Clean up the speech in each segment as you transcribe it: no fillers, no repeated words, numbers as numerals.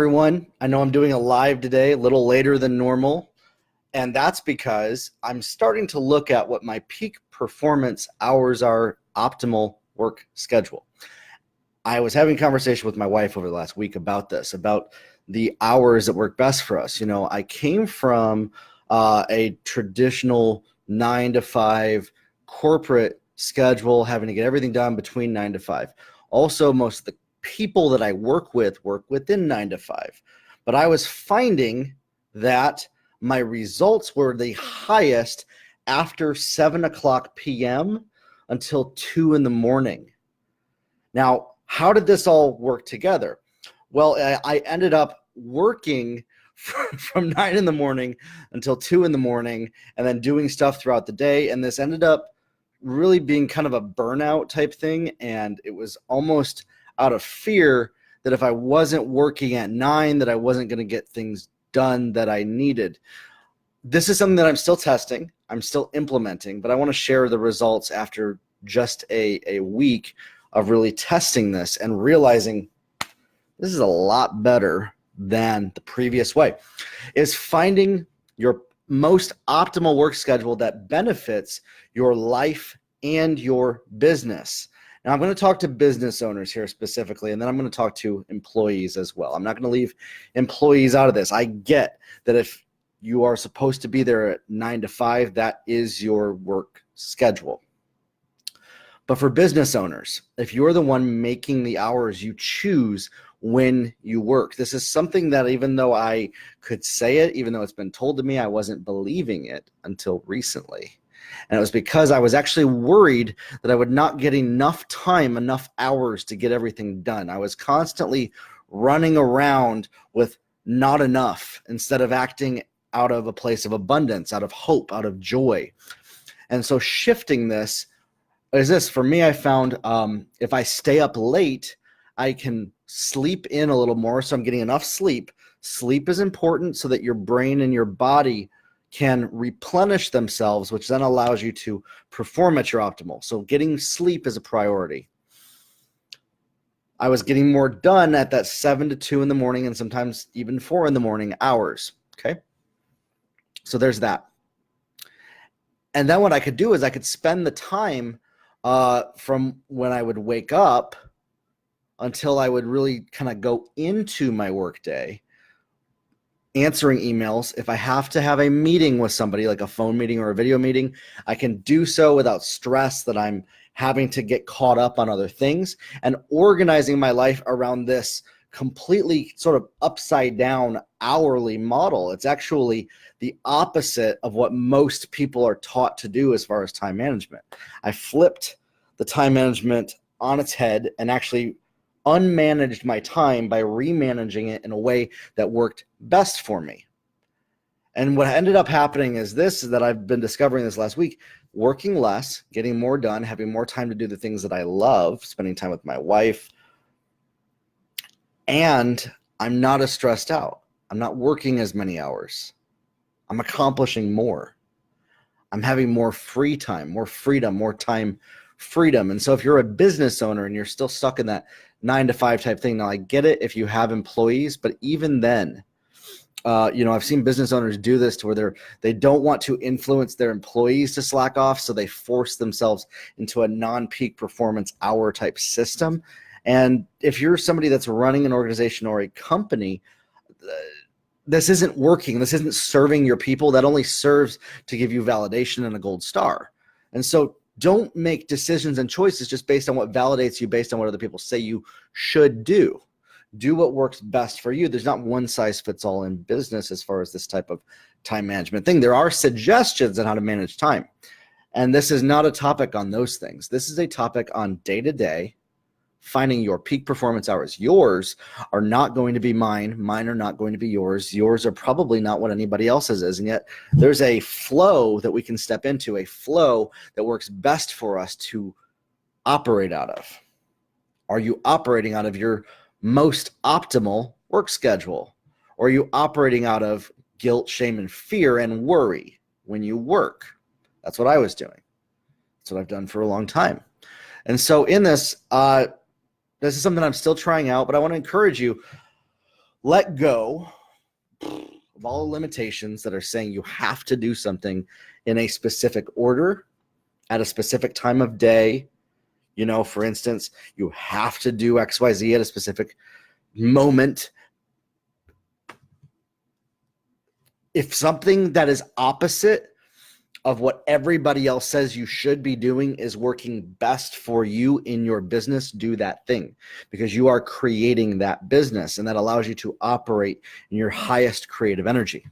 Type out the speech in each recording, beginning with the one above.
Everyone. I know I'm doing a live today, a little later than normal, and that's because I'm starting to look at what my peak performance hours are, optimal work schedule. I was having a conversation with my wife over the last week about this, about the hours that work best for us. I came from a traditional 9 to 5 corporate schedule, having to get everything done between 9 to 5. Also, most of the people that I work within 9 to 5. But I was finding that my results were the highest after 7 o'clock p.m. until 2 in the morning. Now, how did this all work together? Well, I ended up working from 9 in the morning until 2 in the morning and then doing stuff throughout the day. And this ended up really being kind of a burnout type thing. And it was almost out of fear that if I wasn't working at 9, that I wasn't going to get things done that I needed. This is something that I'm still testing. I'm still implementing, but I want to share the results after just a week of really testing this and realizing this is a lot better than the previous way. Is finding your most optimal work schedule that benefits your life and your business. Now, I'm going to talk to business owners here specifically, and then I'm going to talk to employees as well. I'm not going to leave employees out of this. I get that if you are supposed to be there at 9 to 5, that is your work schedule. But for business owners, if you're the one making the hours, you choose when you work. This is something that even though I could say it, even though it's been told to me, I wasn't believing it until recently. And it was because I was actually worried that I would not get enough time, enough hours to get everything done. I was constantly running around with not enough instead of acting out of a place of abundance, out of hope, out of joy. And so shifting this is this. For me, I found if I stay up late, I can sleep in a little more, so I'm getting enough sleep. Sleep is important so that your brain and your body can replenish themselves, which then allows you to perform at your optimal. So getting sleep is a priority. I was getting more done at that 7 to 2 in the morning and sometimes even 4 in the morning hours. Okay. So there's that. And then what I could do is I could spend the time from when I would wake up until I would really kind of go into my workday, answering emails. If I have to have a meeting with somebody, like a phone meeting or a video meeting, I can do so without stress that I'm having to get caught up on other things, and organizing my life around this completely sort of upside down hourly model. It's actually the opposite of what most people are taught to do as far as time management. I flipped the time management on its head and actually unmanaged my time by remanaging it in a way that worked best for me. And what ended up happening is that I've been discovering this last week: working less, getting more done, having more time to do the things that I love, spending time with my wife, and I'm not as stressed out. I'm not working as many hours. I'm accomplishing more. I'm having more free time, more freedom, more time freedom. And so if you're a business owner and you're still stuck in that 9 to 5 type thing, now I get it if you have employees, but even then, I've seen business owners do this to where they don't want to influence their employees to slack off, so they force themselves into a non-peak performance hour type system. And if you're somebody that's running an organization or a company, this isn't working. This isn't serving your people. That only serves to give you validation and a gold star. And so don't make decisions and choices just based on what validates you, based on what other people say you should do. Do what works best for you. There's not one size fits all in business as far as this type of time management thing. There are suggestions on how to manage time. And this is not a topic on those things. This is a topic on day-to-day, finding your peak performance hours. Yours are not going to be mine. Mine are not going to be yours. Yours are probably not what anybody else's is. And yet there's a flow that we can step into, a flow that works best for us to operate out of. Are you operating out of your most optimal work schedule? Or are you operating out of guilt, shame, and fear and worry when you work? That's what I was doing. That's what I've done for a long time. And so in this, this is something I'm still trying out, but I want to encourage you, let go of all the limitations that are saying you have to do something in a specific order at a specific time of day. You know, for instance, you have to do XYZ at a specific moment. If something that is opposite of what everybody else says you should be doing is working best for you in your business, do that thing, because you are creating that business, and that allows you to operate in your highest creative energy.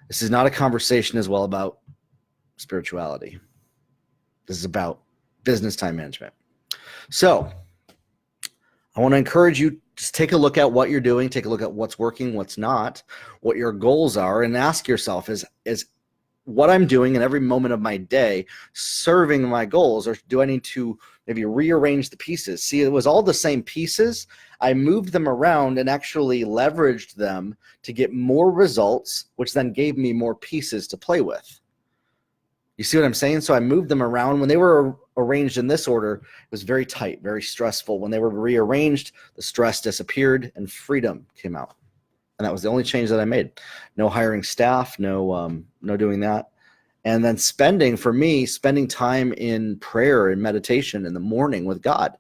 This is not a conversation as well about spirituality. This is about business time management. So I want to encourage you, just take a look at what you're doing, take a look at what's working, what's not, what your goals are, and ask yourself, is what I'm doing in every moment of my day serving my goals, or do I need to maybe rearrange the pieces? See, it was all the same pieces. I moved them around and actually leveraged them to get more results, which then gave me more pieces to play with. You see what I'm saying? So I moved them around. When they were arranged in this order, it was very tight, very stressful. When they were rearranged, the stress disappeared and freedom came out. And that was the only change that I made. No hiring staff, no doing that. And then spending time in prayer and meditation in the morning with God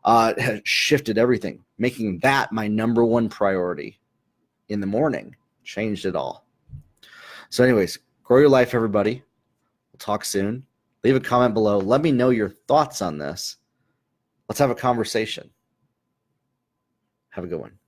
has shifted everything. Making that my number one priority in the morning changed it all. So anyways, grow your life, everybody. We'll talk soon. Leave a comment below. Let me know your thoughts on this. Let's have a conversation. Have a good one.